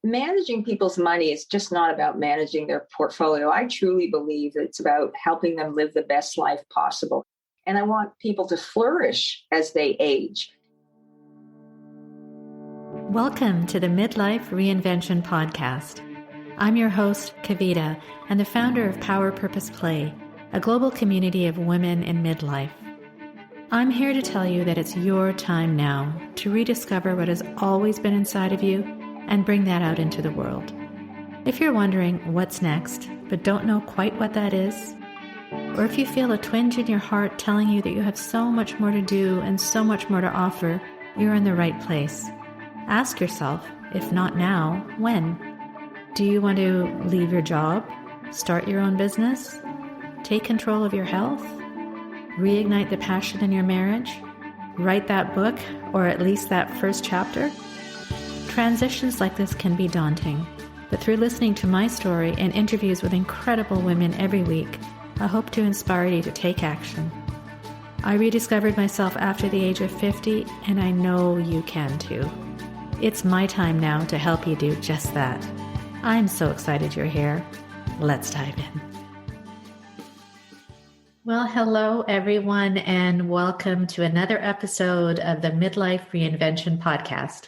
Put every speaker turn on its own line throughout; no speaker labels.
managing people's money is just not about managing their portfolio. I truly believe that it's about helping them live the best life possible. And I want people to flourish as they age.
Welcome to the Midlife Reinvention Podcast. I'm your host, Kavita, and the founder of Power Purpose Play, a global community of women in midlife. I'm here to tell you that it's your time now to rediscover what has always been inside of you and bring that out into the world. If you're wondering what's next, but don't know quite what that is, or if you feel a twinge in your heart telling you that you have so much more to do and so much more to offer, you're in the right place. Ask yourself, if not now, when? Do you want to leave your job, start your own business, take control of your health, reignite the passion in your marriage, write that book, or at least that first chapter? Transitions like this can be daunting, but through listening to my story and interviews with incredible women every week, I hope to inspire you to take action. I rediscovered myself after the age of 50, and I know you can too. It's my time now to help you do just that. I'm so excited you're here. Let's dive in. Well, hello everyone, and welcome to another episode of the Midlife Reinvention Podcast.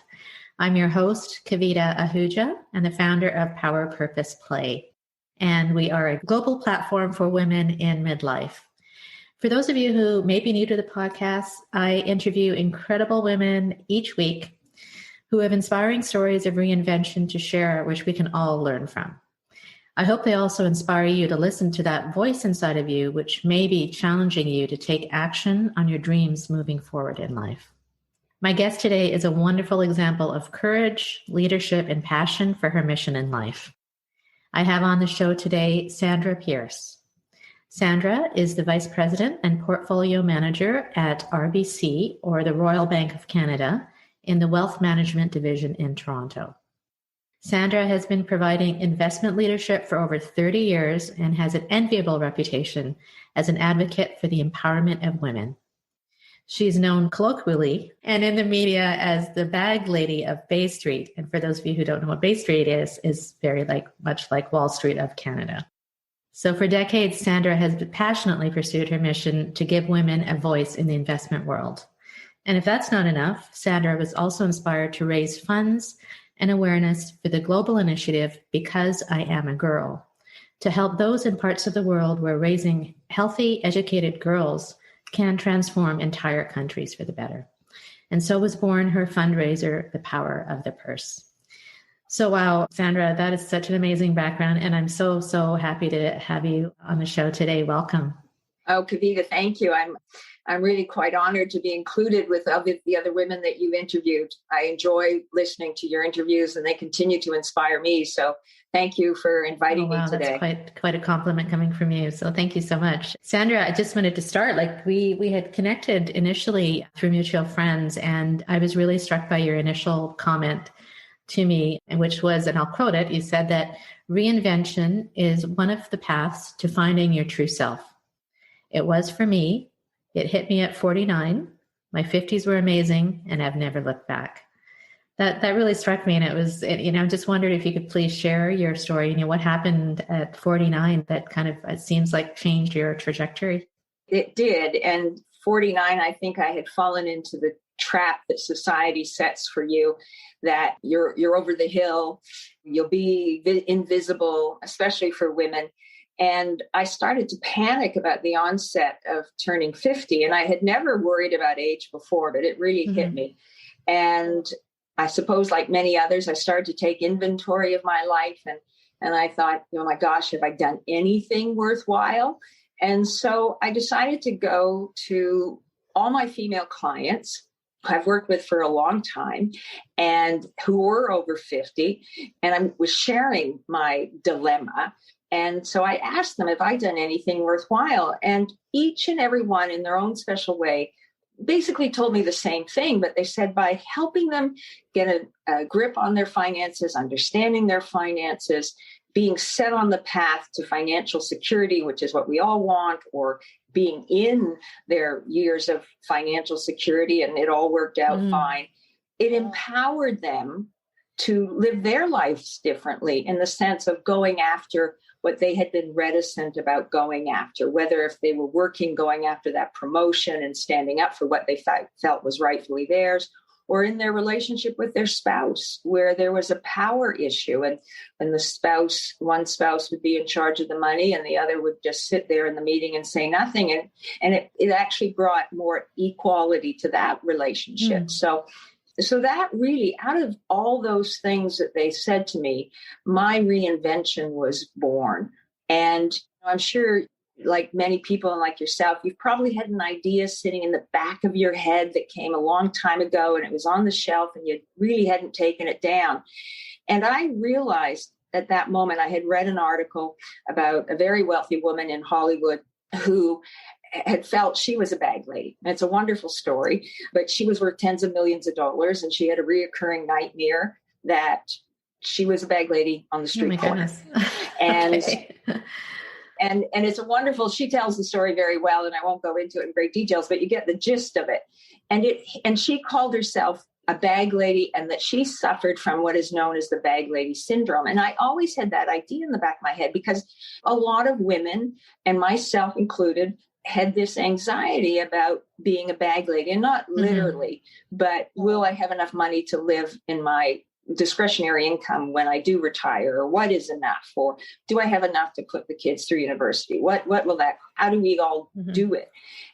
I'm your host, Kavita Ahuja, and the founder of Power Purpose Play. And we are a global platform for women in midlife. For those of you who may be new to the podcast, I interview incredible women each week who have inspiring stories of reinvention to share, which we can all learn from. I hope they also inspire you to listen to that voice inside of you, which may be challenging you to take action on your dreams moving forward in life. My guest today is a wonderful example of courage, leadership, and passion for her mission in life. I have on the show today Sandra Pierce. Sandra is the Vice President and Portfolio Manager at RBC, or the Royal Bank of Canada, in the Wealth Management Division in Toronto. Sandra has been providing investment leadership for over 30 years and has an enviable reputation as an advocate for the empowerment of women. She's known colloquially and in the media as the bag lady of Bay Street. And for those of you who don't know what Bay Street is very much like Wall Street of Canada. So for decades, Sandra has passionately pursued her mission to give women a voice in the investment world. And if that's not enough, Sandra was also inspired to raise funds and awareness for the global initiative Because I Am a Girl, to help those in parts of the world where raising healthy, educated girls can transform entire countries for the better. And so was born her fundraiser, The Power of the Purse. So wow, Sandra, that is such an amazing background. And I'm so, so happy to have you on the show today. Welcome.
Oh, Kavita, thank you. I'm really quite honored to be included with the other women that you interviewed. I enjoy listening to your interviews and they continue to inspire me. So thank you for inviting me today.
That's quite a compliment coming from you. So thank you so much. Sandra, I just wanted to start, we had connected initially through mutual friends, and I was really struck by your initial comment to me, which was, and I'll quote it, you said that reinvention is one of the paths to finding your true self. It was for me. It hit me at 49. My 50s were amazing, and I've never looked back. That really struck me, and I just wondered if you could please share your story. What happened at 49 that kind of, it seems like, changed your trajectory?
It did, and 49, I think I had fallen into the trap that society sets for you, that you're over the hill, you'll be invisible, especially for women. And I started to panic about the onset of turning 50. And I had never worried about age before, but it really hit me. And I suppose, like many others, I started to take inventory of my life. And I thought, oh my gosh, have I done anything worthwhile? And so I decided to go to all my female clients I've worked with for a long time and who were over 50. And I was sharing my dilemma. And so I asked them if I'd done anything worthwhile. And each and every one in their own special way basically told me the same thing, but they said by helping them get a grip on their finances, understanding their finances, being set on the path to financial security, which is what we all want, or being in their years of financial security, and it all worked out fine. It empowered them to live their lives differently in the sense of going after what they had been reticent about going after, whether if they were working, going after that promotion and standing up for what they felt was rightfully theirs, or in their relationship with their spouse, where there was a power issue and one spouse would be in charge of the money and the other would just sit there in the meeting and say nothing. And it actually brought more equality to that relationship. So that really, out of all those things that they said to me, my reinvention was born. And I'm sure, like many people and like yourself, you've probably had an idea sitting in the back of your head that came a long time ago and it was on the shelf and you really hadn't taken it down. And I realized at that moment, I had read an article about a very wealthy woman in Hollywood who had felt she was a bag lady. And it's a wonderful story, but she was worth tens of millions of dollars and she had a reoccurring nightmare that she was a bag lady on the street corner. And
Okay.
And it's a wonderful, she tells the story very well, and I won't go into it in great details, but you get the gist of it. And she called herself a bag lady and that she suffered from what is known as the bag lady syndrome. And I always had that idea in the back of my head because a lot of women, and myself included, had this anxiety about being a bag lady, and not literally, but will I have enough money to live in my discretionary income when I do retire, or what is enough, or do I have enough to put the kids through university? What will that, how do we all do it?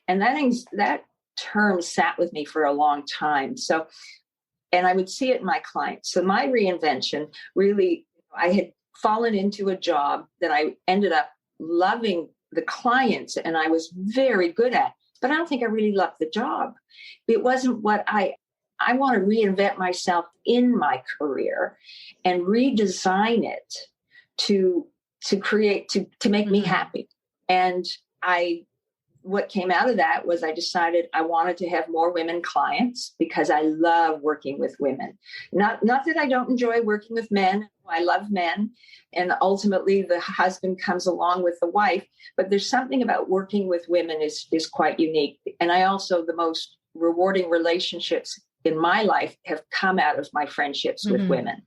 And that term sat with me for a long time. So, and I would see it in my clients. So my reinvention really, I had fallen into a job that I ended up loving the clients and I was very good at, but I don't think I really loved the job. It wasn't what I want to reinvent myself in my career and redesign it to create, to make me happy. And what came out of that was I decided I wanted to have more women clients because I love working with women. Not that I don't enjoy working with men. I love men. And ultimately the husband comes along with the wife, but there's something about working with women is quite unique. And I also, the most rewarding relationships in my life have come out of my friendships with women.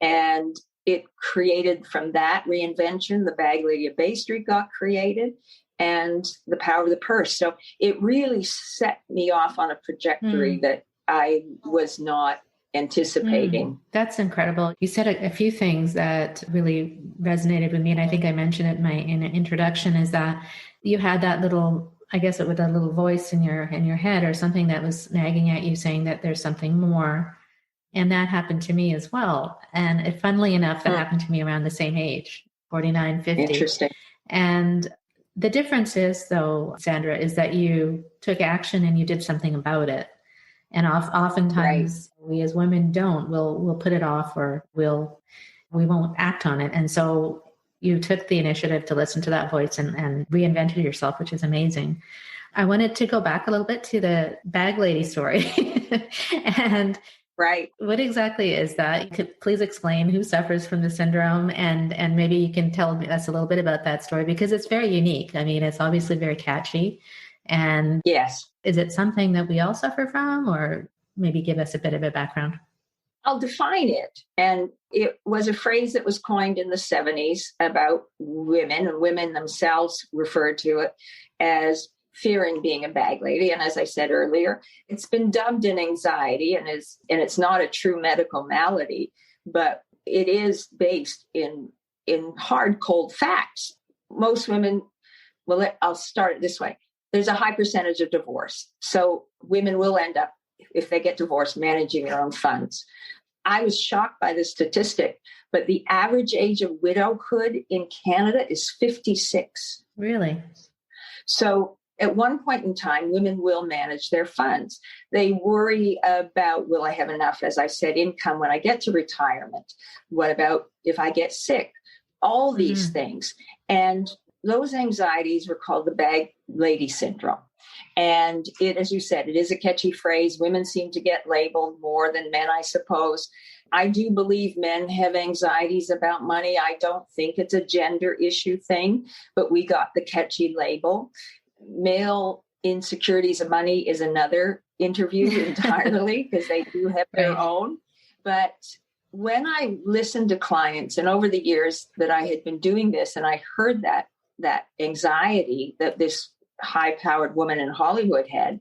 And it created from that reinvention, the Bag Lady of Bay Street got created, and the Power of the Purse. So it really set me off on a trajectory that I was not anticipating.
That's incredible. You said a few things that really resonated with me. And I think I mentioned it in an introduction, is that you had that little, I guess it was a little voice in your head or something that was nagging at you saying that there's something more. And that happened to me as well. And funnily enough, that happened to me around the same age, 49, 50.
Interesting.
And the difference is, though, Sandra, is that you took action and you did something about it. And oftentimes we as women don't. We'll put it off, or we won't act on it. And so you took the initiative to listen to that voice and reinvented yourself, which is amazing. I wanted to go back a little bit to the bag lady story. And what exactly is that? You could please explain who suffers from the syndrome, and maybe you can tell us a little bit about that story, because it's very unique. I mean, it's obviously very catchy. And
yes,
is it something that we all suffer from, or maybe give us a bit of a background?
I'll define it. And it was a phrase that was coined in the 70s about women, and women themselves referred to it as fearing being a bag lady. And as I said earlier, it's been dubbed an anxiety, and it's not a true medical malady, but it is based in hard, cold facts. Most women, I'll start it this way. There's a high percentage of divorce. So women will end up, if they get divorced, managing their own funds. I was shocked by this statistic, but the average age of widowhood in Canada is 56.
Really?
So at one point in time, women will manage their funds. They worry about, will I have enough, as I said, income when I get to retirement? What about if I get sick? All these things. And those anxieties were called the bag lady syndrome. And it, as you said, it is a catchy phrase. Women seem to get labeled more than men, I suppose. I do believe men have anxieties about money. I don't think it's a gender issue thing, but we got the catchy label. Male insecurities of money is another interview entirely, because they do have their own. But when I listened to clients and over the years that I had been doing this, and I heard that anxiety that this high-powered woman in Hollywood had,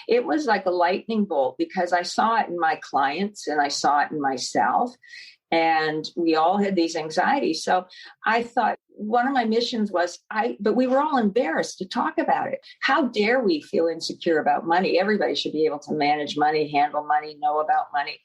it was like a lightning bolt, because I saw it in my clients and I saw it in myself, and we all had these anxieties. So I thought one of my missions was, but we were all embarrassed to talk about it. How dare we feel insecure about money? Everybody should be able to manage money, handle money, know about money.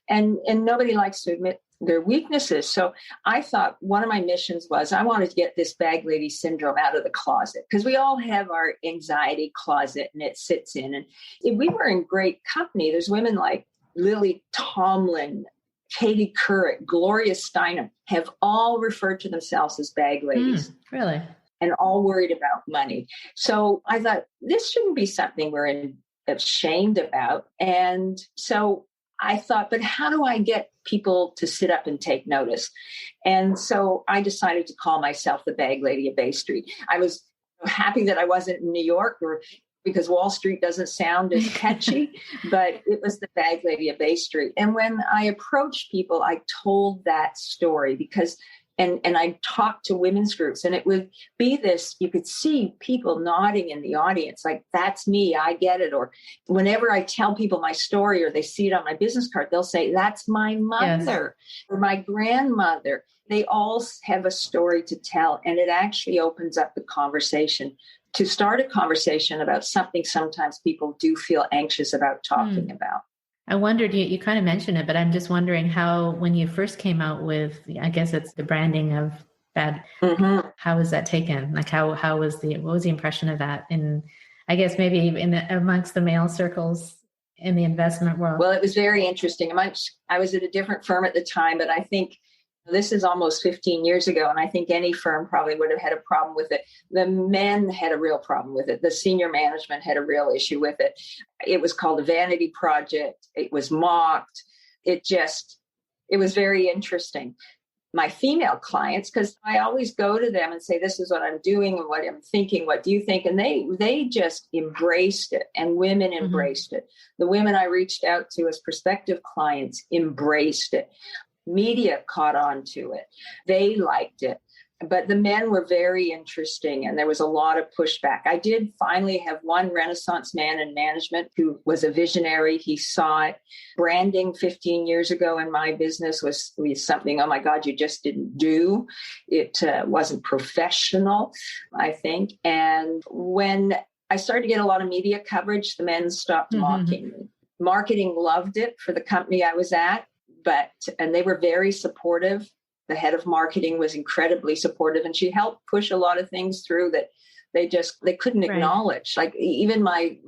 And nobody likes to admit their weaknesses. So I thought one of my missions was I wanted to get this bag lady syndrome out of the closet, because we all have our anxiety closet and it sits in. And we were in great company. There's women like Lily Tomlin, Katie Couric, Gloria Steinem have all referred to themselves as bag ladies.
Really?
And all worried about money. So I thought this shouldn't be something we're ashamed about. And so I thought, but how do I get people to sit up and take notice? And so I decided to call myself the bag lady of Bay Street. I was happy that I wasn't in New York, because Wall Street doesn't sound as catchy, but it was the bag lady of Bay Street. And when I approached people, I told that story because, and I talked to women's groups, and it would be this, you could see people nodding in the audience, like, that's me, I get it. Or whenever I tell people my story or they see it on my business card, they'll say, that's my mother or my grandmother. They all have a story to tell, and it actually opens up the conversation to start a conversation about something sometimes people do feel anxious about talking about.
I wondered, you kind of mentioned it, but I'm just wondering how, when you first came out with, I guess it's the branding of bad, how was that taken? Like what was the impression of that? And I guess maybe amongst the male circles in the investment world.
Well, it was very interesting. I was at a different firm at the time, but I think this is almost 15 years ago, and I think any firm probably would have had a problem with it. The men had a real problem with it. The senior management had a real issue with it. It was called a vanity project. It was mocked. It was very interesting. My female clients, because I always go to them and say, this is what I'm doing and what I'm thinking. What do you think? And they just embraced it, and women embraced it. The women I reached out to as prospective clients embraced it. Media caught on to it. They liked it. But the men were very interesting, and there was a lot of pushback. I did finally have one Renaissance man in management who was a visionary. He saw it. Branding 15 years ago in my business was something, oh my God, you just didn't do. It wasn't professional, I think. And when I started to get a lot of media coverage, the men stopped mocking me. Marketing loved it for the company I was at. And they were very supportive. The head of marketing was incredibly supportive, and she helped push a lot of things through that they couldn't acknowledge. Like even my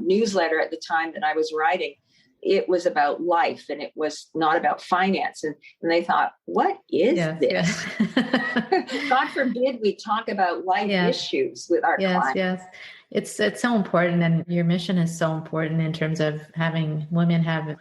newsletter at the time that I was writing, it was about life and it was not about finance. And they thought, what is this? God forbid we talk about life issues with our clients.
Yes. It's so important, and your mission is so important in terms of having women have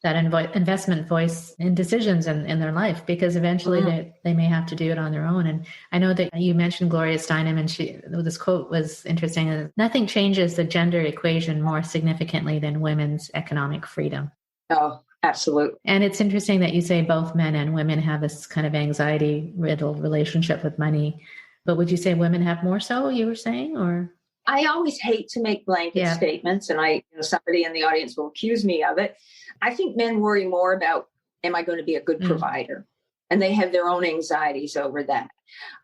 that investment voice in decisions in their life, because eventually they may have to do it on their own. And I know that you mentioned Gloria Steinem, and this quote was interesting. Nothing changes the gender equation more significantly than women's economic freedom.
Oh, absolutely.
And it's interesting that you say both men and women have this kind of anxiety-riddled relationship with money. But would you say women have more so, you were saying, or?
I always hate to make blanket statements, and somebody in the audience will accuse me of it. I think men worry more about, am I going to be a good provider? And they have their own anxieties over that.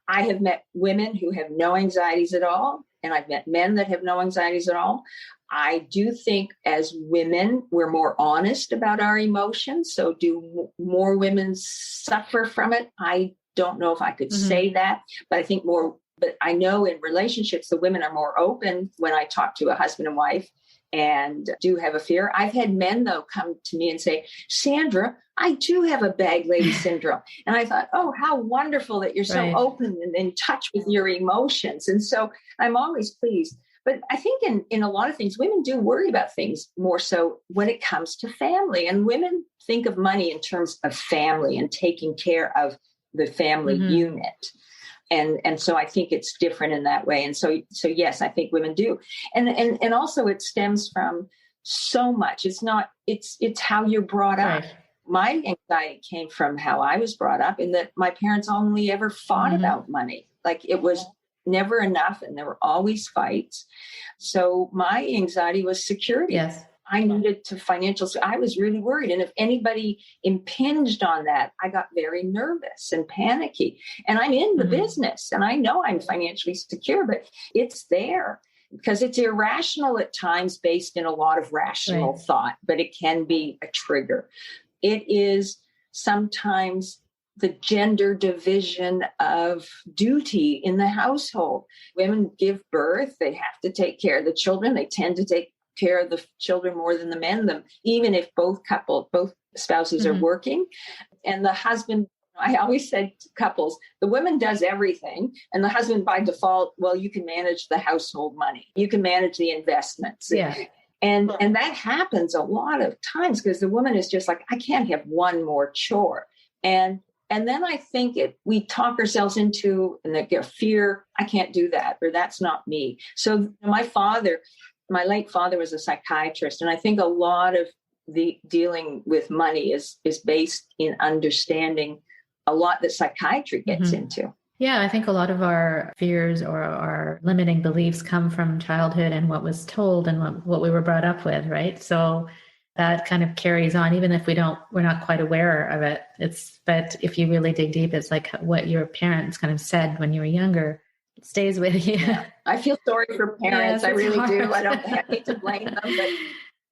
I have met women who have no anxieties at all, and I've met men that have no anxieties at all. I do think as women, we're more honest about our emotions. So do more women suffer from it? I don't know if I could say that, but I think more. But I know in relationships, the women are more open when I talk to a husband and wife and do have a fear. I've had men, though, come to me and say, Sandra, I do have a bag lady syndrome. And I thought, oh, how wonderful that you're so open and in touch with your emotions. And so I'm always pleased. But I think in a lot of things, women do worry about things more so when it comes to family. And women think of money in terms of family and taking care of the family unit. And so I think it's different in that way. And so yes, I think women do. And also it stems from so much. It's how you're brought up. my anxiety came from how I was brought up, in that my parents only ever fought about money. Like it was never enough, and there were always fights. So my anxiety was security.
Yes.
I needed to I was really worried. And if anybody impinged on that, I got very nervous and panicky. And I'm in the business and I know I'm financially secure, but it's there because it's irrational at times based in a lot of rational thought, but it can be a trigger. It is sometimes the gender division of duty in the household. Women give birth, they have to take care of the children. They tend to take care of the children more than the men, even if both spouses are working. And the husband, I always said to couples, the woman does everything, and the husband by default, well, you can manage the household money, you can manage the investments.
Yeah.
And that happens a lot of times because the woman is just like, I can't have one more chore. And then I think we talk ourselves into the fear, I can't do that, or that's not me. So my late father was a psychiatrist, and I think a lot of the dealing with money is based in understanding a lot that psychiatry gets into.
Yeah, I think a lot of our fears or our limiting beliefs come from childhood and what was told and what we were brought up with, right? So that kind of carries on, even if we're not quite aware of it. But if you really dig deep, it's like what your parents kind of said when you were younger. It stays with you.
Yeah. I feel sorry for parents. Yes, I really do. I hate to blame them, but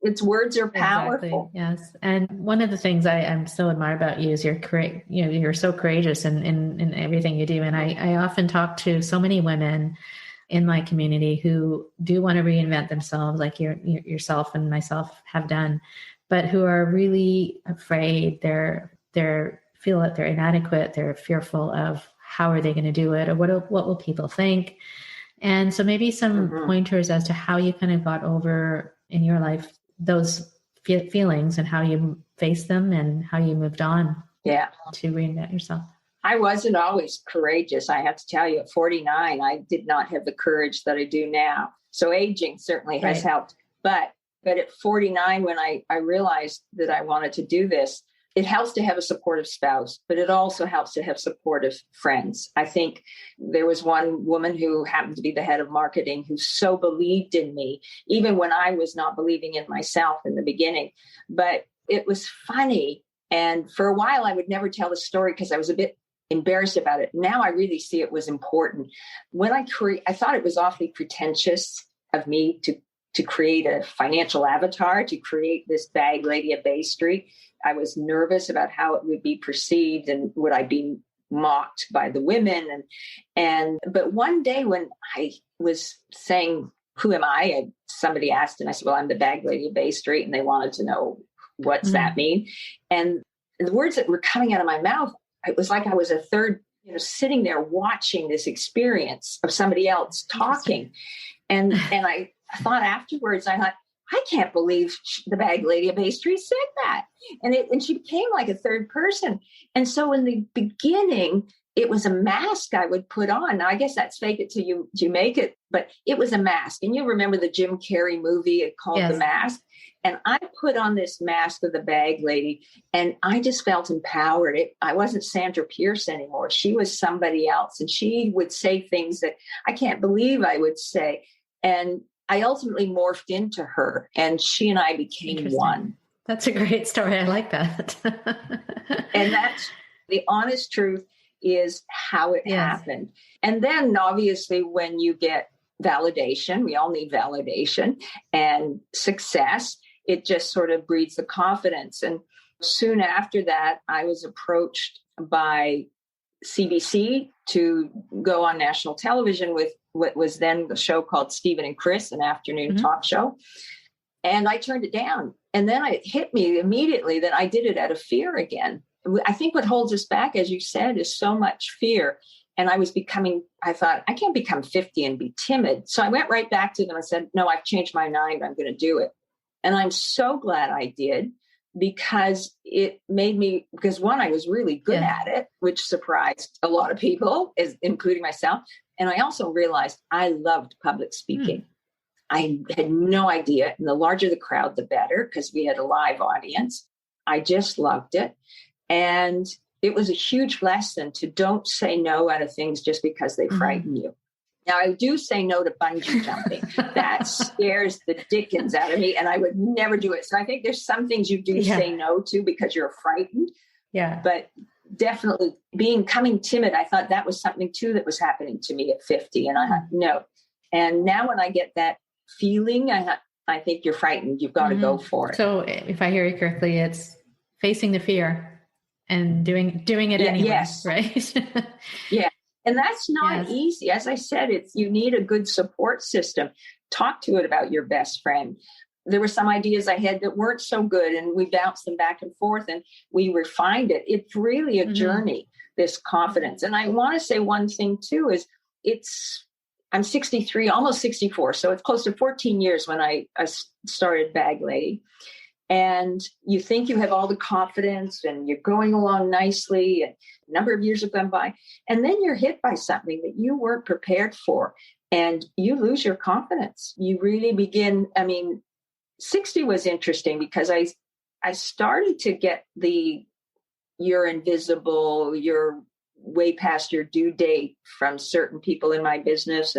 its words are powerful.
Exactly. Yes. And one of the things I'm so admire about you is you're so courageous in everything you do. And I often talk to so many women in my community who do want to reinvent themselves, like yourself and myself have done, but who are really afraid. They feel that they're inadequate. They're fearful of how are they going to do it, or what will people think. And so maybe some pointers as to how you kind of got over in your life those feelings and how you faced them and how you moved on to reinvent yourself.
I wasn't always courageous. I have to tell you, at 49, I did not have the courage that I do now. So aging certainly has helped. But at 49, when I realized that I wanted to do this, it helps to have a supportive spouse, but it also helps to have supportive friends. I think there was one woman who happened to be the head of marketing who so believed in me, even when I was not believing in myself in the beginning. But it was funny. And for a while, I would never tell the story because I was a bit embarrassed about it. Now I really see it was important. When I thought it was awfully pretentious of me to create a financial avatar, to create this bag lady at Bay Street. I was nervous about how it would be perceived and would I be mocked by the women. But one day when I was saying, who am I? Somebody asked, and I said, well, I'm the bag lady of Bay Street. And they wanted to know, what's that mean? And the words that were coming out of my mouth, it was like I was a third, sitting there watching this experience of somebody else talking. And I thought afterwards, I can't believe the bag lady of Bay Street said that. And she became like a third person. And so in the beginning, it was a mask I would put on. Now, I guess that's fake it till you make it, but it was a mask. And you remember the Jim Carrey movie called The Mask? And I put on this mask of the bag lady, and I just felt empowered. I wasn't Sandra Pierce anymore. She was somebody else. And she would say things that I can't believe I would say. And I ultimately morphed into her, and she and I became one.
That's a great story. I like that.
And that's the honest truth, is how it happened. And then obviously when you get validation, we all need validation and success, it just sort of breeds the confidence. And soon after that, I was approached by CBC to go on national television with what was then the show called Stephen and Chris, an afternoon talk show. And I turned it down. And then it hit me immediately that I did it out of fear again. I think what holds us back, as you said, is so much fear. And I thought, I can't become 50 and be timid. So I went right back to them and said, no, I've changed my mind. I'm going to do it. And I'm so glad I did, because it made me, because one, I was really good at it, which surprised a lot of people, including myself. And I also realized I loved public speaking. I had no idea. And the larger the crowd, the better, because we had a live audience. I just loved it. And it was a huge lesson to don't say no out of things just because they frighten you. Now, I do say no to bungee jumping. That scares the dickens out of me, and I would never do it. So I think there's some things you do say no to because you're frightened.
Yeah.
But definitely becoming timid, I thought that was something too that was happening to me at 50. And I thought, no. And now when I get that feeling, I think you're frightened. You've got to go for it.
So if I hear you correctly, it's facing the fear and doing it anyway,
yes.
Right?
Yeah. And that's not easy. As I said, you need a good support system. Talk to it about your best friend. There were some ideas I had that weren't so good, and we bounced them back and forth and we refined it. It's really a journey, this confidence. And I want to say one thing too, is I'm 63, almost 64. So it's close to 14 years when I started Bag Lady. And you think you have all the confidence and you're going along nicely, and a number of years have gone by. And then you're hit by something that you weren't prepared for, and you lose your confidence. You really begin, 60 was interesting because I started to get you're invisible, you're way past your due date from certain people in my business,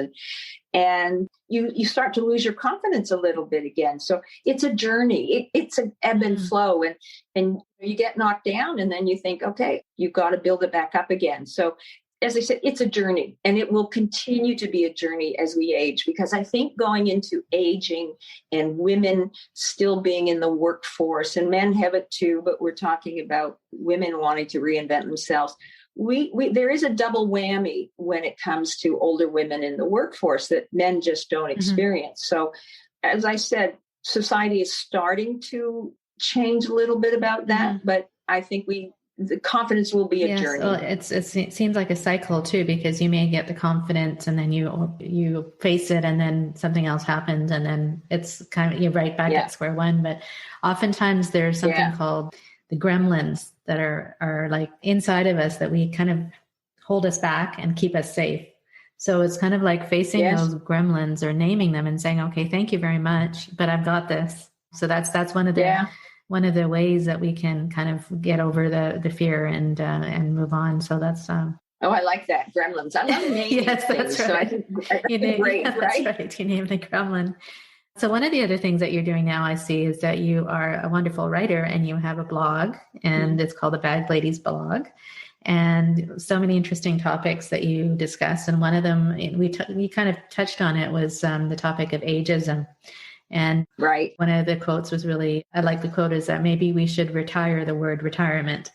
and you start to lose your confidence a little bit again. So it's a journey. It's an ebb and flow, and you get knocked down, and then you think, okay, you've got to build it back up again. So as I said, it's a journey, and it will continue to be a journey as we age, because I think going into aging and women still being in the workforce, and men have it too, but we're talking about women wanting to reinvent themselves. There is a double whammy when it comes to older women in the workforce that men just don't experience. So as I said, society is starting to change a little bit about that, but I think the confidence will be a journey. Well,
it seems like a cycle too, because you may get the confidence and then you face it and then something else happens and then it's kind of, you're right back at square one. But oftentimes there's something called the gremlins that are like inside of us that we kind of hold us back and keep us safe. So it's kind of like facing those gremlins or naming them and saying, okay, thank you very much, but I've got this. So that's one of the ways that we can kind of get over the fear and move on. So that's
oh, I like that, gremlins. I love naming
yes,
things.
That's right.
So I think that's great, right?
That's right. You name the gremlin. So one of the other things that you're doing now, I see, is that you are a wonderful writer and you have a blog, and it's called the Bag Ladies blog, and so many interesting topics that you discuss. And one of them, we kind of touched on it, was the topic of ageism. And one of the quotes was I like the quote, is that maybe we should retire the word retirement.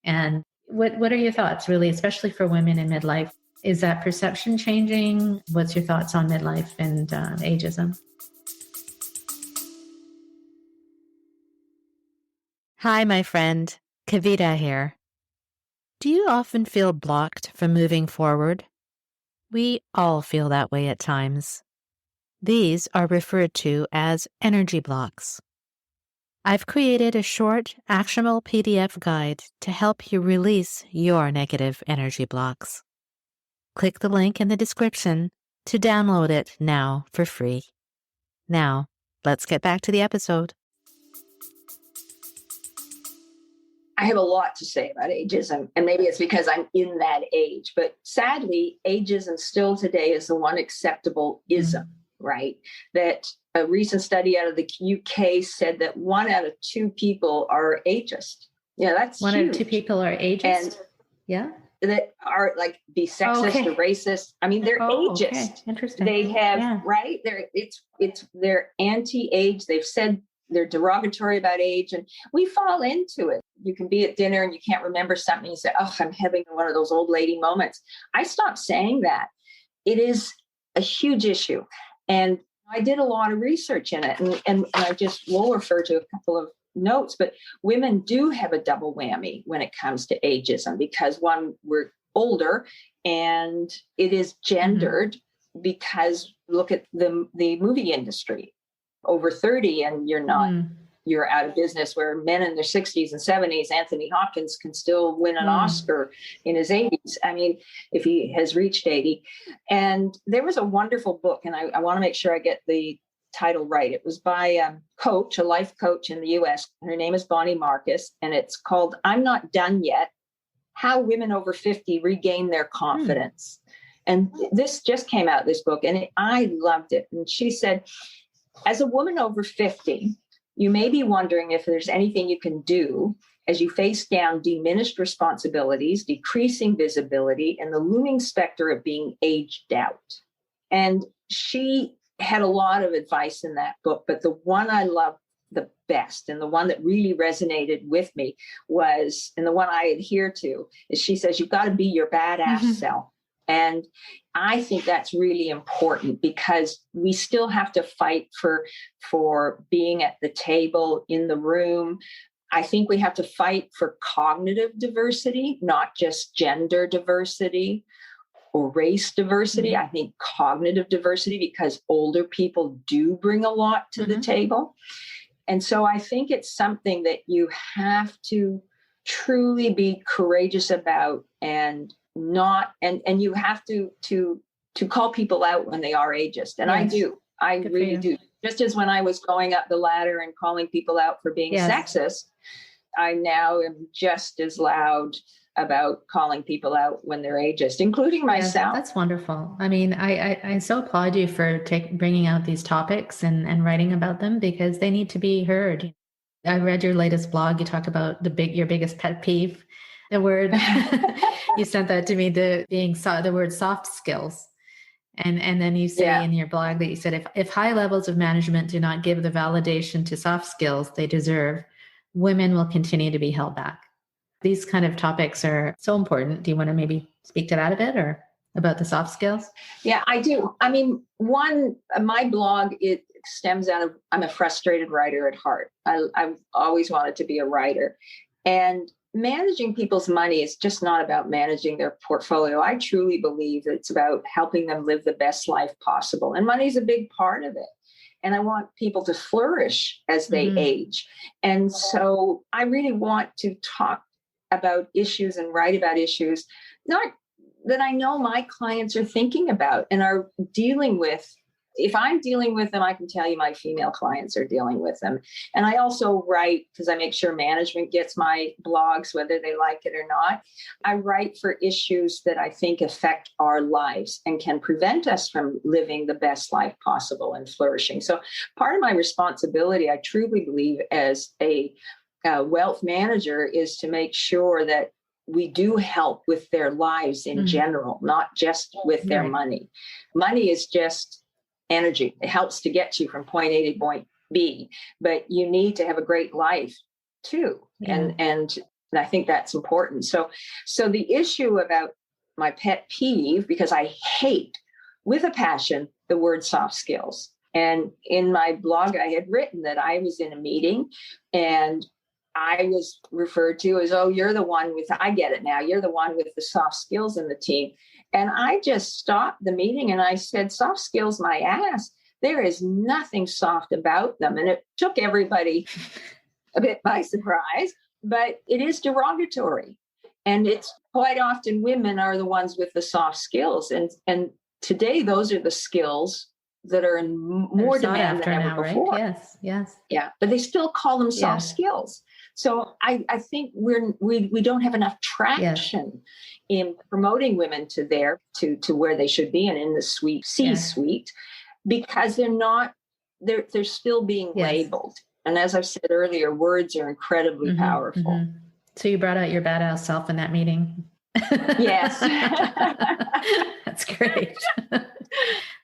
And what are your thoughts, really, especially for women in midlife? Is that perception changing? What's your thoughts on midlife and ageism?
Hi, my friend. Kavita here. Do you often feel blocked from moving forward? We all feel that way at times. These are referred to as energy blocks. I've created a short, actionable PDF guide to help you release your negative energy blocks. Click the link in the description to download it now for free. Now, let's get back to the episode.
I have a lot to say about ageism, and maybe it's because I'm in that age. But sadly, ageism still today is the one acceptable ism, right? That a recent study out of the UK said that 1 out of 2 people are ageist. Yeah, that's
one
huge.
out of 2 people are ageist. And
that are like be sexist or racist. I mean, they're ageist.
Okay. Interesting.
They have they're anti-age. They've said they're derogatory about age, and we fall into it. You can be at dinner and you can't remember something. You say, oh, I'm having one of those old lady moments. I stopped saying that. It is a huge issue. And I did a lot of research in it, and I just will refer to a couple of notes, but women do have a double whammy when it comes to ageism, because one, we're older, and it is gendered because look at the movie industry. Over 30 and you're not, you're out of business, where men in their 60s and 70s, Anthony Hopkins can still win an Oscar in his 80s. I mean, if he has reached 80. And there was a wonderful book, and I want to make sure I get the title right. It was by a life coach in the US. Her name is Bonnie Marcus, and it's called I'm Not Done Yet, How Women Over 50 Regain Their Confidence. And this just came out, this book, and I loved it. And she said, as a woman over 50, you may be wondering if there's anything you can do as you face down diminished responsibilities, decreasing visibility, and the looming specter of being aged out. And she had a lot of advice in that book, but the one I loved the best and the one that really resonated with me was, and the one I adhere to, is she says, you've got to be your badass self. And I think that's really important because we still have to fight for being at the table, in the room. I think we have to fight for cognitive diversity, not just gender diversity or race diversity. I think cognitive diversity, because older people do bring a lot to the table. And so I think it's something that you have to truly be courageous about, and not, and you have to call people out when they are ageist. And I do. I really do. Just as when I was going up the ladder and calling people out for being sexist, I now am just as loud about calling people out when they're ageist, including myself.
That's wonderful. I mean, I so applaud you for bringing out these topics and writing about them, because they need to be heard. I read your latest blog. You talk about your biggest pet peeve, the word, you sent that to me, the word soft skills. And then you say in your blog that you said, if high levels of management do not give the validation to soft skills they deserve, women will continue to be held back. These kind of topics are so important. Do you want to maybe speak to that a bit, or about the soft skills?
Yeah, I do. I mean, my blog, it stems out of, I'm a frustrated writer at heart. I've always wanted to be a writer. And managing people's money is just not about managing their portfolio. I truly believe that it's about helping them live the best life possible. And money is a big part of it. And I want people to flourish as they age. And so I really want to talk about issues and write about issues, not that I know my clients are thinking about and are dealing with. If I'm dealing with them, I can tell you my female clients are dealing with them. And I also write, because I make sure management gets my blogs, whether they like it or not. I write for issues that I think affect our lives and can prevent us from living the best life possible and flourishing. So part of my responsibility, I truly believe, as a wealth manager, is to make sure that we do help with their lives in general, not just with their money. Money is just energy. It helps to get you from point A to point B, but you need to have a great life too. And I think that's important. So the issue about my pet peeve, because I hate with a passion the word soft skills. And in my blog, I had written that I was in a meeting and I was referred to as, oh, you're the one with, I get it now, you're the one with the soft skills in the team. And I just stopped the meeting and I said, soft skills, my ass. There is nothing soft about them. And it took everybody a bit by surprise, but it is derogatory. And it's quite often women are the ones with the soft skills. And today, those are the skills that are in more demand than ever before.
Right? Yes.
Yeah, but they still call them soft skills. So I think we don't have enough traction in promoting women to where they should be and in the C-suite, because they're still being labeled. And as I've said earlier, words are incredibly powerful.
So you brought out your badass self in that meeting.
Yes.
That's great.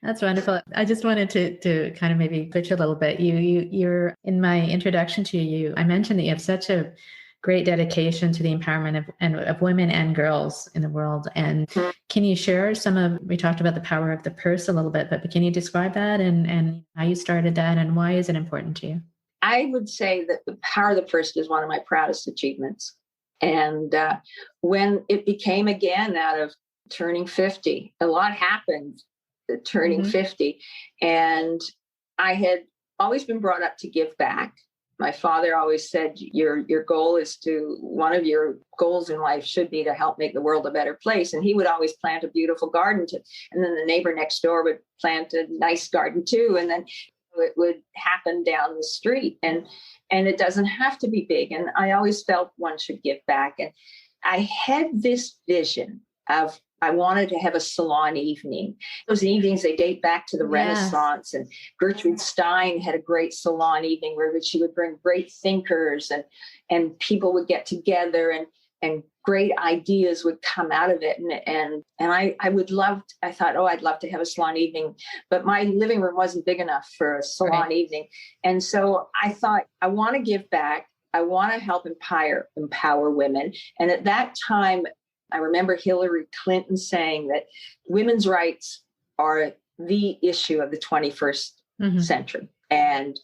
That's wonderful. I just wanted to kind of maybe push a little bit. You're in my introduction to you, I mentioned that you have such a great dedication to the empowerment of women and girls in the world. And can you share we talked about the power of the purse a little bit, but can you describe that and how you started that and why is it important to you?
I would say that the power of the purse is one of my proudest achievements. And when it became, again, out of turning 50, a lot happened turning 50. And I had always been brought up to give back. My father always said, your goal is one of your goals in life should be to help make the world a better place. And he would always plant a beautiful garden and then the neighbor next door would plant a nice garden too. And then it would happen down the street, and it doesn't have to be big. And I always felt one should give back. And I had this vision of, I wanted to have a salon evening. Those evenings, they date back to the Renaissance, and Gertrude Stein had a great salon evening where she would bring great thinkers, and people would get together, and great ideas would come out of it. And I thought, oh, I'd love to have a salon evening, but my living room wasn't big enough for a salon evening. And so I thought, I want to give back. I want to help empower women. And at that time, I remember Hillary Clinton saying that women's rights are the issue of the 21st century. And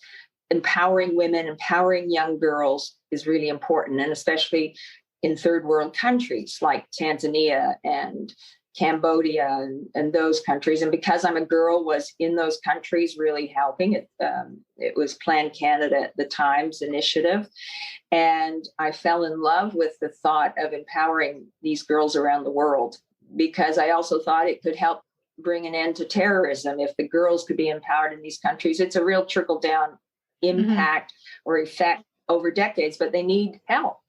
empowering women, empowering young girls is really important. And especially in third world countries like Tanzania and Cambodia and those countries. And because I'm a girl, was in those countries really helping it. It was Planned Canada at the Times initiative. And I fell in love with the thought of empowering these girls around the world, because I also thought it could help bring an end to terrorism if the girls could be empowered in these countries. It's a real trickle down impact or effect over decades, but they need help.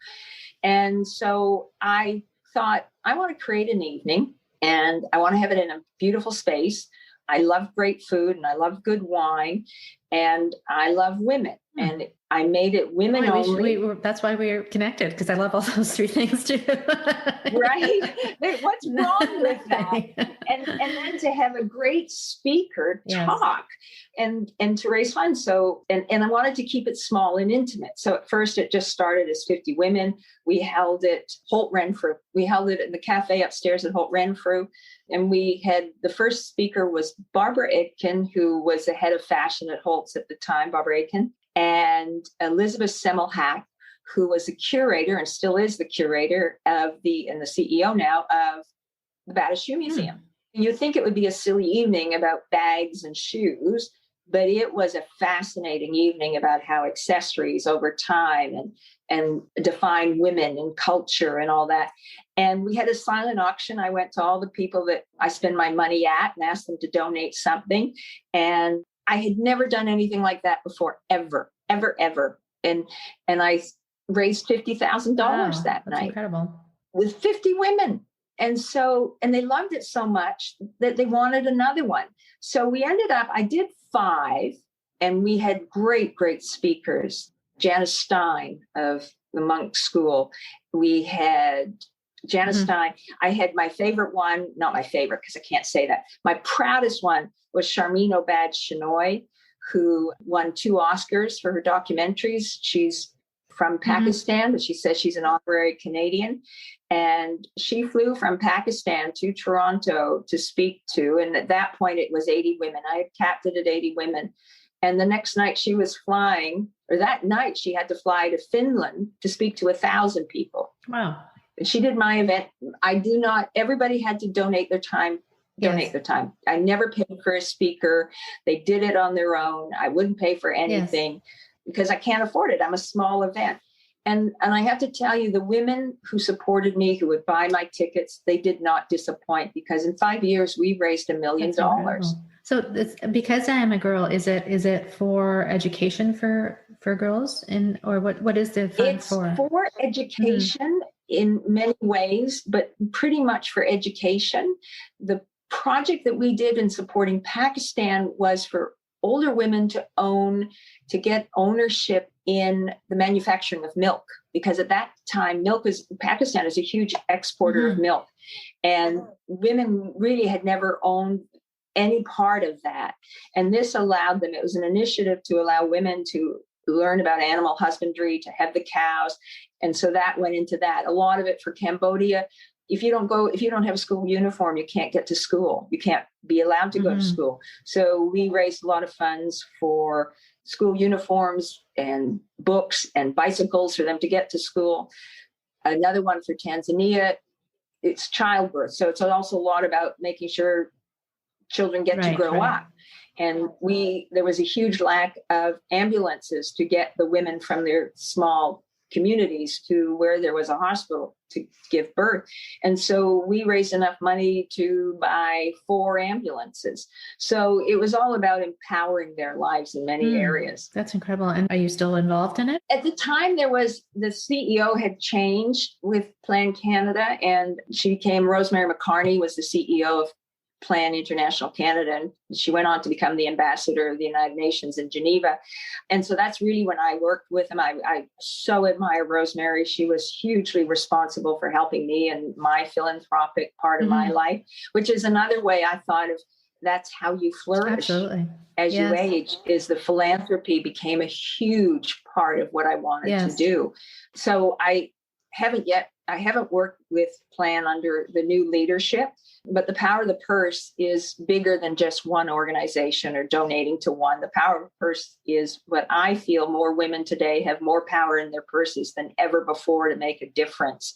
And so I thought, I want to create an evening, and I want to have it in a beautiful space. I love great food, and I love good wine, and I love women. And I made it women only.
That's why we're connected, because I love all those three things too.
Right? What's wrong with that? And then to have a great speaker talk and to raise funds. So, and I wanted to keep it small and intimate. So at first it just started as 50 women. We held it Holt Renfrew. We held it in the cafe upstairs at Holt Renfrew. And we had, the first speaker was Barbara Aitken, who was the head of fashion at Holt's at the time, Barbara Aitken, and Elizabeth Semmelhack, who was the curator and still is the curator and the CEO now of the Bata Shoe Museum. You'd think it would be a silly evening about bags and shoes, but it was a fascinating evening about how accessories over time and define women and culture and all that. And we had a silent auction. I went to all the people that I spend my money at and asked them to donate something. And I had never done anything like that before, ever. And I raised $50,000 that night.
Incredible.
With 50 women. And they loved it so much that they wanted another one. So we ended up, I did 5, and we had great speakers. Janice Stein of the Monk School. We had Janice Stein. I had my favorite one, not my favorite because I can't say that. My proudest one was Charmine Obad-Chinoy, who won 2 Oscars for her documentaries. She's from Pakistan, but she says she's an honorary Canadian. And she flew from Pakistan to Toronto to speak to, and at that point it was 80 women. I had capped it at 80 women. And the next night she was flying, or that night she had to fly to Finland to speak to 1,000 people.
Wow.
And she did my event. Everybody had to donate their time. Their time. I never paid for a speaker. They did it on their own. I wouldn't pay for anything because I can't afford it. I'm a small event. And I have to tell you, the women who supported me, who would buy my tickets, they did not disappoint, because in 5 years we raised $1 million.
So it's, because I am a girl, is it for education for girls, or what is the fund for?
It's for education in many ways, but pretty much for education. The project that we did in supporting Pakistan was for older women to get ownership in the manufacturing of milk, because at that time, Pakistan is a huge exporter of milk, and women really had never owned any part of that. And this allowed them, it was an initiative to allow women to learn about animal husbandry, to have the cows. And so that went into that. A lot of it for Cambodia. If you don't have a school uniform, you can't get to school. You can't be allowed to go to school. So we raised a lot of funds for school uniforms and books and bicycles for them to get to school. Another one for Tanzania, it's childbirth. So it's also a lot about making sure children get to grow up. And there was a huge lack of ambulances to get the women from their small communities to where there was a hospital to give birth. And so we raised enough money to buy 4 ambulances. So it was all about empowering their lives in many areas.
That's incredible. And are you still involved in it?
At the time, the CEO had changed with Plan Canada, and she became, Rosemary McCartney was the CEO of Plan International Canada, and she went on to become the ambassador of the United Nations in Geneva. And so that's really when I worked with them. I so admire Rosemary. She was hugely responsible for helping me in my philanthropic part of my life, which is another way I thought of. That's how you flourish as you age, is the philanthropy became a huge part of what I wanted to do. So I haven't worked with Plan under the new leadership, but the power of the purse is bigger than just one organization or donating to one. The power of the purse is what I feel more women today have more power in their purses than ever before to make a difference.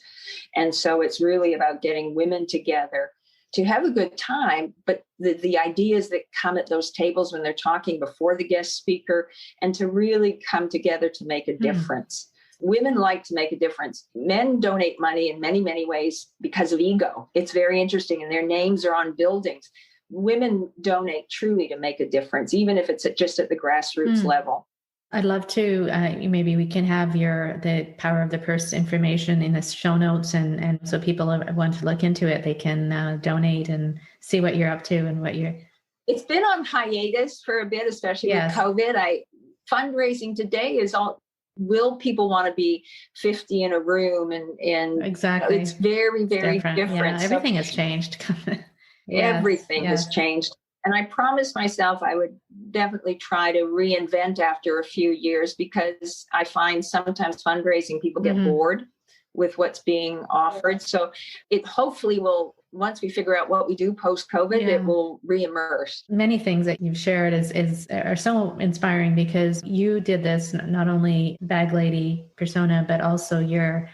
And so it's really about getting women together to have a good time, but the ideas that come at those tables when they're talking before the guest speaker, and to really come together to make a difference. Women like to make a difference. Men donate money in many, many ways because of ego. It's very interesting, and their names are on buildings. Women donate truly to make a difference, even if it's just at the grassroots level.
I'd love to, maybe we can have the power of the purse information in the show notes. And so people want to look into it, they can donate and see what you're up to and what you're.
It's been on hiatus for a bit, especially with COVID. Fundraising today is all, will people want to be 50 in a room? And
exactly.
It's very, very different.
Yeah, everything has changed.
Everything has changed. And I promised myself I would definitely try to reinvent after a few years, because I find sometimes fundraising, people get bored with what's being offered. So it hopefully will, once we figure out what we do post-COVID, it will reimmerse.
Many things that you've shared are so inspiring, because you did this, not only bag lady persona, but also your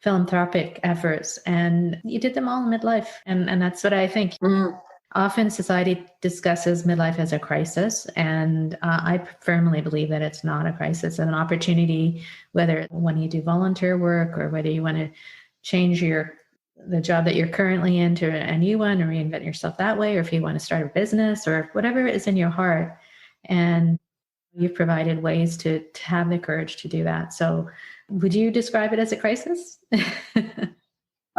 philanthropic efforts, and you did them all in midlife. And that's what I think. Often society discusses midlife as a crisis, and I firmly believe that it's not a crisis. It's an opportunity, whether when you do volunteer work or whether you want to change the job that you're currently in to a new one, or reinvent yourself that way, or if you want to start a business or whatever is in your heart. And you've provided ways to have the courage to do that. So would you describe it as a crisis?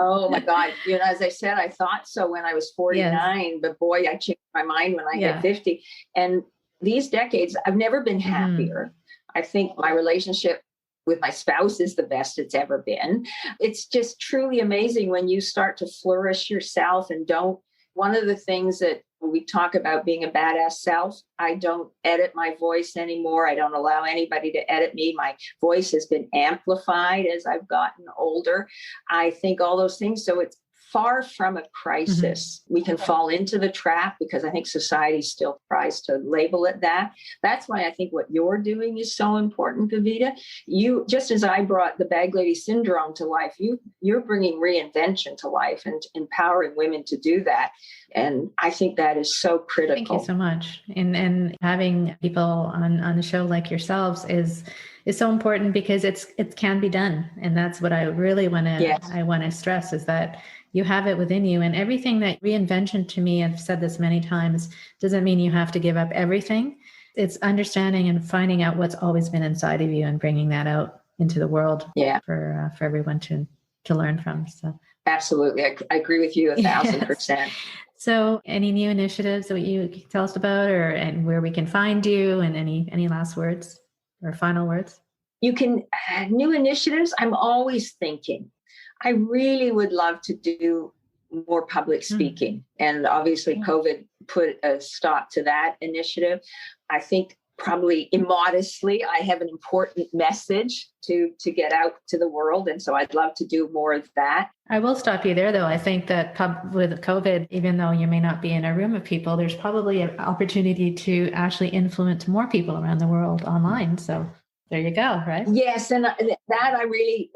Oh my God. As I said, I thought so when I was 49, but boy, I changed my mind when I hit 50. And these decades, I've never been happier. I think my relationship with my spouse is the best it's ever been. It's just truly amazing when you start to flourish yourself and one of the things that we talk about being a badass self, I don't edit my voice anymore. I don't allow anybody to edit me. My voice has been amplified as I've gotten older. I think all those things. So it's far from a crisis. We can fall into the trap because I think society still tries to label it that. That's why I think what you're doing is so important, Kavita. You, just as I brought the bag lady syndrome to life, you're bringing reinvention to life and empowering women to do that. And I think that is so critical.
Thank you so much. And having people on the show like yourselves is so important, because it can be done. And that's what I really want to stress, is that you have it within you. And everything that reinvention, to me, I've said this many times, doesn't mean you have to give up everything. It's understanding and finding out what's always been inside of you and bringing that out into the world for everyone to learn from. So
absolutely. I agree with you 1,000%.
So any new initiatives that you can tell us about, and where we can find you, and any last words or final words?
New initiatives. I'm always thinking. I really would love to do more public speaking. And obviously COVID put a stop to that initiative. I think probably immodestly, I have an important message to get out to the world. And so I'd love to do more of that.
I will stop you there, though. I think that with COVID, even though you may not be in a room of people, there's probably an opportunity to actually influence more people around the world online. So there you go, right?
Yes. And that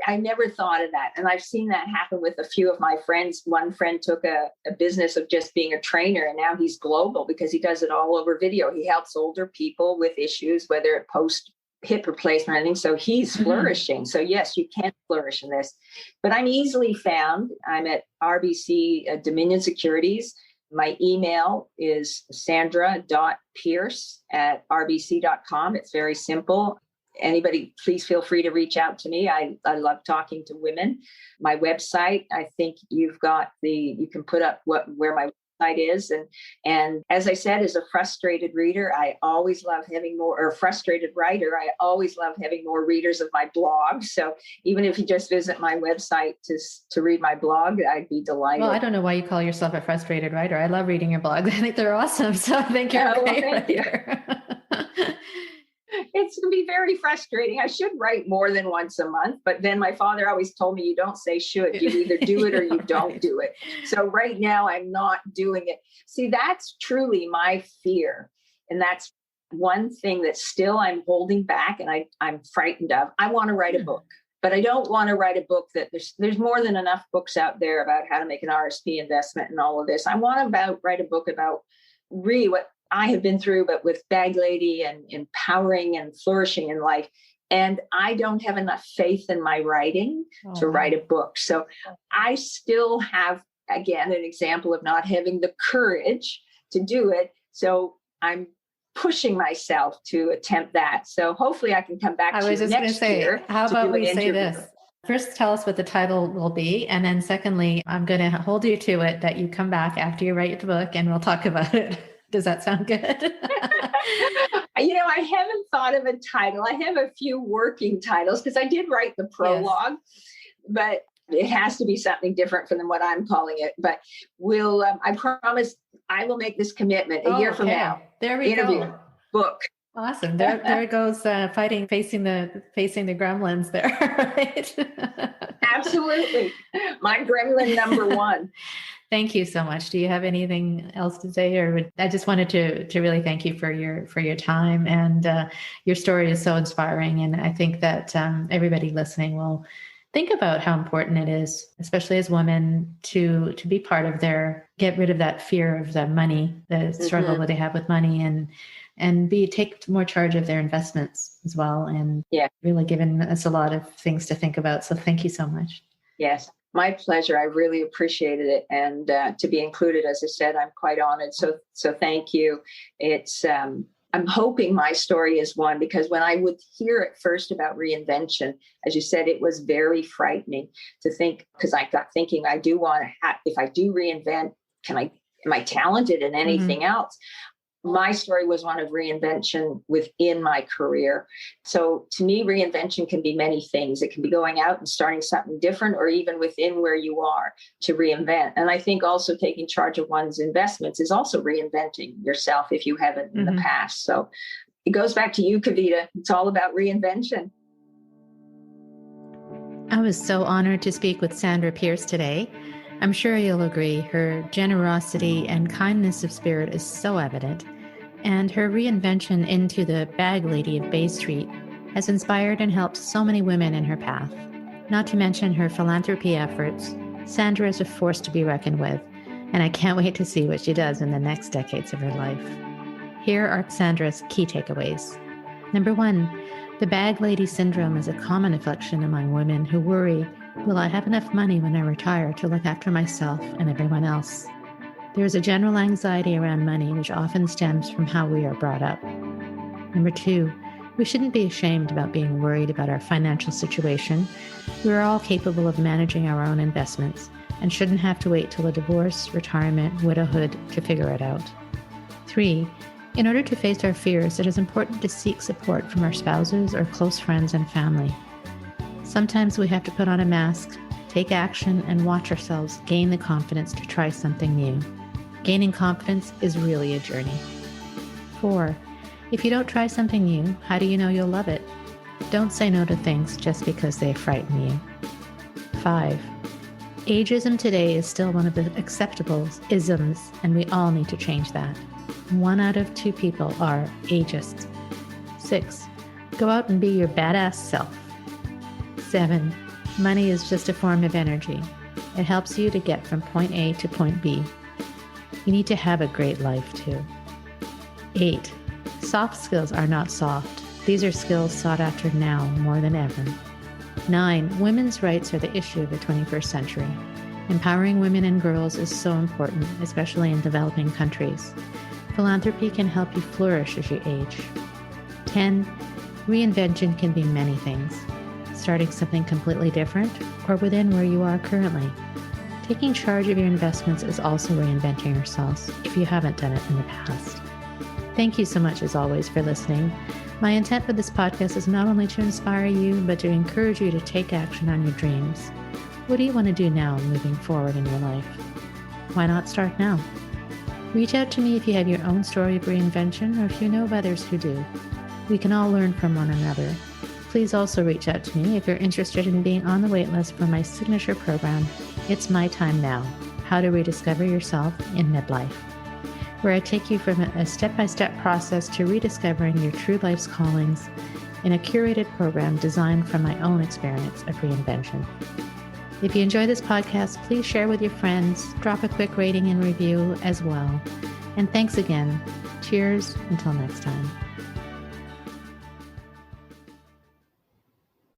I never thought of that. And I've seen that happen with a few of my friends. One friend took a business of just being a trainer, and now he's global because he does it all over video. He helps older people with issues, whether it hip replacement or anything. So he's flourishing. So yes, you can flourish in this. But I'm easily found. I'm at RBC Dominion Securities. My email is sandra.pierce@rbc.com. It's very simple. Anybody, please feel free to reach out to me. I love talking to women. My website, I think you can put up where my website is. And as I said, as a frustrated reader, I always love having more, or frustrated writer, I always love having more readers of my blog. So even if you just visit my website to read my blog, I'd be delighted.
Well, I don't know why you call yourself a frustrated writer. I love reading your blogs. I think they're awesome. So I think you're a great writer.
It's going to be very frustrating. I should write more than once a month, but then my father always told me, you don't say should, you either do it or you don't do it. So right now I'm not doing it. See, that's truly my fear. And that's one thing that still I'm holding back and I'm frightened of. I want to write a book, but I don't want to write a book that there's more than enough books out there about how to make an RSP investment and all of this. I want to write a book about really what I have been through, but with Bag Lady and empowering and flourishing in life. And I don't have enough faith in my writing to write a book. So I still have, again, an example of not having the courage to do it. So I'm pushing myself to attempt that. So hopefully I can come back to you next year.
How about we say this? First, tell us what the title will be. And then secondly, I'm going to hold you to it that you come back after you write the book and we'll talk about it. Does that sound good?
I haven't thought of a title. I have a few working titles because I did write the prologue, but it has to be something different from what I'm calling it. But I promise I will make this commitment a year from now.
There we go.
Book.
Awesome. There goes facing the gremlins there, right?
Absolutely. My gremlin number one.
Thank you so much. Do you have anything else to say? I just wanted to really thank you for your time, and your story is so inspiring. And I think that everybody listening will think about how important it is, especially as women, to be part of get rid of that fear of the money, the struggle that they have with money, and take more charge of their investments as well. And really given us a lot of things to think about. So thank you so much.
Yes. My pleasure. I really appreciated it. And to be included, as I said, I'm quite honored. So thank you. It's, I'm hoping my story is one, because when I would hear at first about reinvention, as you said, it was very frightening to think, because I got thinking, I do want to if I do reinvent, am I talented in anything else? My story was one of reinvention within my career. So to me, reinvention can be many things. It can be going out and starting something different, or even within where you are to reinvent. And I think also taking charge of one's investments is also reinventing yourself if you haven't in the past. So it goes back to you, Kavita. It's all about reinvention.
I was so honored to speak with Sandra Pierce today. I'm sure you'll agree her generosity and kindness of spirit is so evident, and her reinvention into the Bag Lady of Bay Street has inspired and helped so many women in her path. Not to mention her philanthropy efforts, Sandra is a force to be reckoned with, and I can't wait to see what she does in the next decades of her life. Here are Sandra's key takeaways. Number 1, the Bag Lady syndrome is a common affliction among women who worry, will I have enough money when I retire to look after myself and everyone else? There is a general anxiety around money, which often stems from how we are brought up. Number 2, we shouldn't be ashamed about being worried about our financial situation. We are all capable of managing our own investments and shouldn't have to wait till a divorce, retirement, widowhood to figure it out. 3, in order to face our fears, it is important to seek support from our spouses or close friends and family. Sometimes we have to put on a mask, take action, and watch ourselves gain the confidence to try something new. Gaining confidence is really a journey. 4, if you don't try something new, how do you know you'll love it? Don't say no to things just because they frighten you. 5, ageism today is still one of the acceptable isms, and we all need to change that. 1 out of 2 people are ageist. 6, go out and be your badass self. 7, money is just a form of energy. It helps you to get from point A to point B. You need to have a great life too. 8, soft skills are not soft.
These are skills sought after now more than ever. 9, women's rights are the issue of the 21st century. Empowering women and girls is so important, especially in developing countries. Philanthropy can help you flourish as you age. 10, reinvention can be many things. Starting something completely different or within where you are currently. Taking charge of your investments is also reinventing yourselves if you haven't done it in the past. Thank you so much, as always, for listening. My intent with this podcast is not only to inspire you, but to encourage you to take action on your dreams. What do you want to do now moving forward in your life? Why not start now? Reach out to me if you have your own story of reinvention or if you know of others who do. We can all learn from one another. Please also reach out to me if you're interested in being on the waitlist for my signature program, It's My Time Now, How to Rediscover Yourself in Midlife, where I take you from a step-by-step process to rediscovering your true life's callings in a curated program designed from my own experience of reinvention. If you enjoy this podcast, please share with your friends, drop a quick rating and review as well. And thanks again. Cheers until next time.